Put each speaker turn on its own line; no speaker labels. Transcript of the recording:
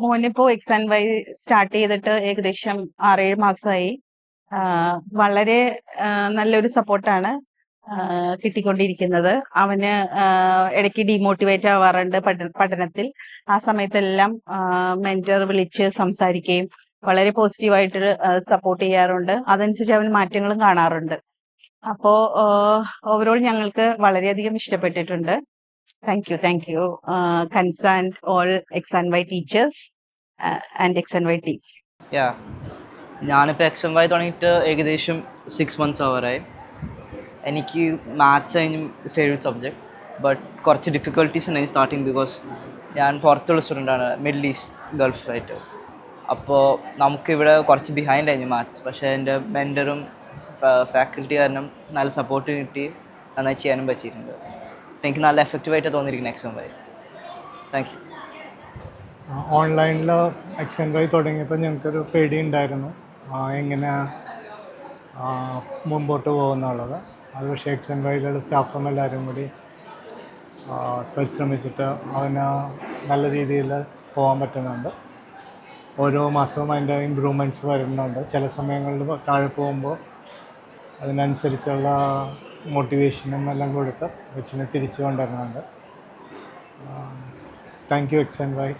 മോനിപ്പോ X and Y start ചെയ്തിട്ട് ഏകദേശം 6-7 മാസമായി. വളരെ നല്ലൊരു സപ്പോർട്ടാണ് കിട്ടിക്കൊണ്ടിരിക്കുന്നത്. അവന് ഇടയ്ക്ക് ഡീമോട്ടിവേറ്റ് ആവാറുണ്ട് പഠനത്തിൽ. ആ സമയത്തെല്ലാം മെന്റർ വിളിച്ച് സംസാരിക്കുകയും വളരെ പോസിറ്റീവായിട്ട് സപ്പോർട്ട് ചെയ്യാറുണ്ട്. അതനുസരിച്ച് അവൻ മാറ്റങ്ങളും കാണാറുണ്ട്. അപ്പോ ഓവറോൾ ഞങ്ങൾക്ക് വളരെയധികം ഇഷ്ടപ്പെട്ടിട്ടുണ്ട്. Thank you concerned all X and Y teachers and X and Y team.
Yeah ഞാനിപ്പോൾ എക്സ് എം വൈ തുടങ്ങിയിട്ട് ഏകദേശം 6 months ആവാറായി. എനിക്ക് മാത്സ് ആയിരുന്നു ഫേവറേറ്റ് സബ്ജക്റ്റ്. ബട്ട് കുറച്ച് ഡിഫിക്കൽട്ടീസ് ഉണ്ടായിരുന്നു സ്റ്റാർട്ടിങ്, ബിക്കോസ് ഞാൻ പുറത്തുള്ള സ്റ്റുഡൻ്റാണ്, മിഡിൽ ഈസ്റ്റ് ഗൾഫായിട്ട്. അപ്പോൾ നമുക്കിവിടെ കുറച്ച് ബിഹൈൻഡ് ആയിരുന്നു മാത്സ്. പക്ഷേ എൻ്റെ മെൻറ്ററും ഫാക്കൽറ്റി കാരണം നല്ല സപ്പോർട്ട് കിട്ടി നന്നായി ചെയ്യാനും പറ്റിയിട്ടുണ്ട്. എനിക്ക് നല്ല എഫക്റ്റീവായിട്ട് തോന്നിയിരിക്കുന്നു X M Y. Thank you.
ഓൺലൈനിൽ എക്സ് ആൻഡ് വൈ തുടങ്ങിയപ്പോൾ ഞങ്ങൾക്കൊരു പേടി ഉണ്ടായിരുന്നു എങ്ങനെ മുമ്പോട്ട് പോകുന്നുള്ളത്. അത് പക്ഷേ എക്സ് ആൻഡ് വൈയിലുള്ള സ്റ്റാഫും എല്ലാവരും കൂടി പരിശ്രമിച്ചിട്ട് അവന് നല്ല രീതിയിൽ പോകാൻ പറ്റുന്നുണ്ട്. ഓരോ മാസവും അതിൻ്റെ ഇമ്പ്രൂവ്മെൻറ്റ്സ് വരുന്നുണ്ട്. ചില സമയങ്ങളിൽ താഴെ പോകുമ്പോൾ അതിനനുസരിച്ചുള്ള മോട്ടിവേഷനും എല്ലാം കൊടുത്ത് കൊച്ചിനെ തിരിച്ചു കൊണ്ടുവരുന്നുണ്ട്. Thank you X and Y.